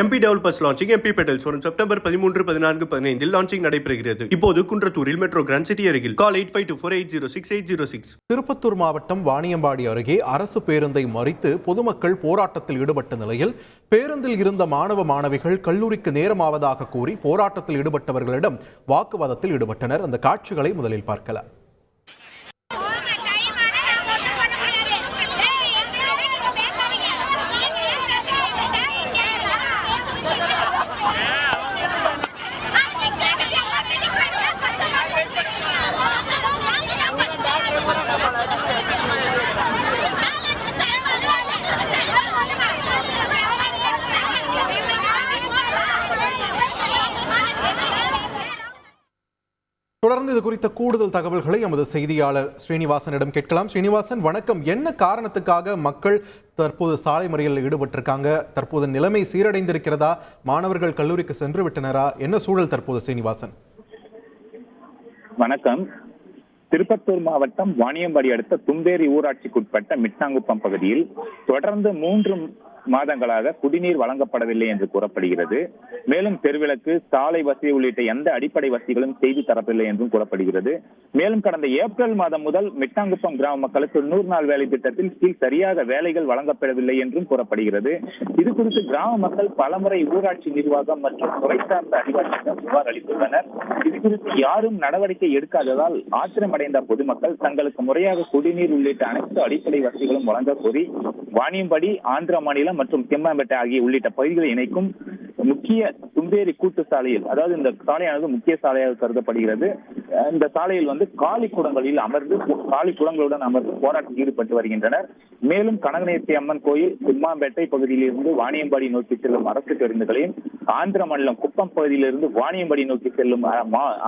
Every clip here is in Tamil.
MP Developers launching MP Petals வரும் செப்டம்பர் 13, 14, 15 லான்ச்சிங் நடைபெறுகிறது. இப்போது குன்றத்தூரில் மெட்ரோ கிராண்ட் சிட்டி அருகில். கால் 8524806806. திருப்பத்தூர் மாவட்டம் வாணியம்பாடி அருகே அரசு பேருந்தை மறித்து பொதுமக்கள் போராட்டத்தில் ஈடுபட்ட நிலையில் பேருந்தில் இருந்த மாணவிகள் கல்லூரிக்கு நேரமாவதாக கூறி போராட்டத்தில் ஈடுபட்டவர்களிடம் வாக்குவாதத்தில் ஈடுபட்டனர். அந்த காட்சிகளை முதலில் பார்க்கலாம். தொடர்ந்து இது குறித்த கூடுதல் தகவல்களை எமது செய்தியாளர் ஸ்ரீனிவாசனிடம் கேட்கலாம். ஸ்ரீனிவாசன், வணக்கம். என்ன காரணத்துக்காக மக்கள் தற்போது சாலை மறியலில் ஈடுபட்டிருக்காங்க? தற்போது நிலைமை சீரடைந்திருக்கிறதா? மாணவர்கள் கல்லூரிக்கு சென்று விட்டனரா? என்ன சூழல் தற்போது, ஸ்ரீனிவாசன்? வணக்கம். திருப்பத்தூர் மாவட்டம் வாணியம்பாடி அடுத்த தும்பேரி ஊராட்சிக்குட்பட்ட மிட்டாங்குப்பம் பகுதியில் தொடர்ந்து 3 மாதங்களாக குடிநீர் வழங்கப்படவில்லை என்று கூறப்படுகிறது. மேலும் தெருவிளக்கு, சாலை வசதி உள்ளிட்ட எந்த அடிப்படை வசதிகளும் செய்து தரவில்லை என்றும் கூறப்படுகிறது. மேலும் கடந்த ஏப்ரல் மாதம் முதல் மிட்டாங்குப்பம் கிராம மக்களுக்கு 100 நாள் வேலை திட்டத்தில் கீழ் சரியாக வேலைகள் வழங்கப்படவில்லை என்றும் கூறப்படுகிறது. இது குறித்து கிராம மக்கள் பலமுறை ஊராட்சி நிர்வாகம் மற்றும் துறை சார்ந்த அதிகாரிகளிடம் புகார் அளித்துள்ளனர். இது குறித்து யாரும் நடவடிக்கை எடுக்காததால் ஆத்திரமடைந்த பொதுமக்கள் தங்களுக்கு முறையாக குடிநீர் உள்ளிட்ட அனைத்து அடிப்படை வசதிகளும் வழங்க கோரி வாணியம்பாடி, ஆந்திர மாநிலம் மற்றும் கெம்மாம்பேட்டை ஆகிய உள்ளிட்ட பகுதிகளை இணைக்கும் முக்கிய தும்பேரி கூட்டு சாலையில், அதாவது இந்த சாலையானது முக்கிய சாலையாக கருதப்படுகிறது. இந்த சாலையில் காலி குடங்களில் அமர்ந்து காலி குடங்களுடன் அமர்ந்து போராட்டத்தில் ஈடுபட்டு வருகின்றனர். மேலும் கனகநேர்த்தி அம்மன் கோயில், கெம்மாம்பேட்டை பகுதியில் இருந்து வாணியம்பாடி நோக்கி செல்லும் அரசு பேருந்துகளையும், ஆந்திர மாநிலம் குப்பம் பகுதியிலிருந்து வாணியம்பாடி நோக்கி செல்லும்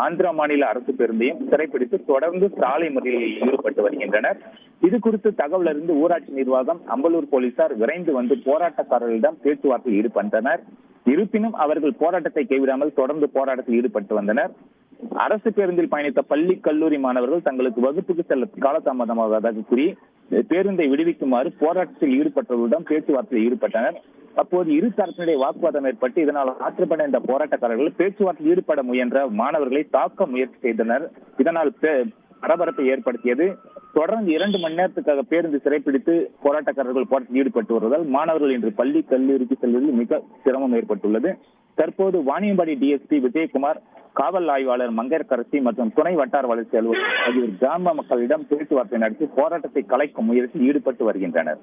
ஆந்திர மாநில அரசு பேருந்தையும் சிறைப்பிடித்து தொடர்ந்து சாலை மறியலில் ஈடுபட்டு வருகின்றனர். இது குறித்து தகவல் அறிந்து ஊராட்சி நிர்வாகம், அம்பலூர் போலீசார் விரைந்து வந்து போராட்டக்காரர்களிடம் பேச்சுவார்த்தையில் ஈடுபட்டனர். இருப்பினும் அவர்கள் போராட்டத்தை கைவிடாமல் தொடர்ந்து போராட்டத்தில் ஈடுபட்டு வந்தனர். அரசு பேருந்தில் பயணித்த பள்ளி, கல்லூரி மாணவர்கள் தங்களுக்கு வகுப்புக்கு செல்ல காலதாமதமாவதாக கூறி பேருந்தை விடுவிக்குமாறு போராட்டத்தில் ஈடுபட்டவர்களிடம் பேச்சுவார்த்தையில் ஈடுபட்டனர். அப்போது இரு தரப்பினுடைய வாக்குவாதம் ஏற்பட்டு இதனால் ஆற்றுப்படைந்த போராட்டக்காரர்கள் பேச்சுவார்த்தையில் ஈடுபட முயன்ற மாணவர்களை தாக்க முயற்சி செய்தனர். இதனால் பரபரப்பை ஏற்படுத்தியது. தொடர்ந்து 2 மணி நேரத்துக்காக பேருந்து சிறைப்பிடித்து போராட்டக்காரர்கள் போராட்டத்தில் ஈடுபட்டு வருவதால் மாணவர்கள் இன்று பள்ளி, கல்லூரிக்கு செல்வதில் மிக சிரமம் ஏற்பட்டுள்ளது. தற்போது வாணியம்பாடி டிஎஸ்பி விஜயகுமார், காவல் ஆய்வாளர் மங்கையர்கரசி மற்றும் துணை வட்டார வளர்ச்சி அலுவலர் ஆகியோர் கிராம மக்களிடம் பேச்சுவார்த்தை நடத்தி போராட்டத்தை கலைக்கும் முயற்சியில் ஈடுபட்டு வருகின்றனர்.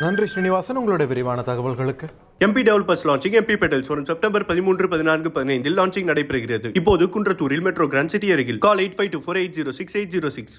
நன்றி ஸ்ரீனிவாசன், உங்களுடைய விரிவான தகவல்களுக்கு. MP Developers launching MP Petals வரும் செப்டம்பர் 13, 14, 15 லான்ச்சிங் நடைபெறுகிறது. இப்போது குன்றத்தூரில் மெட்ரோ கிராண்ட் சிட்டி அருகில். கால் 8524806806.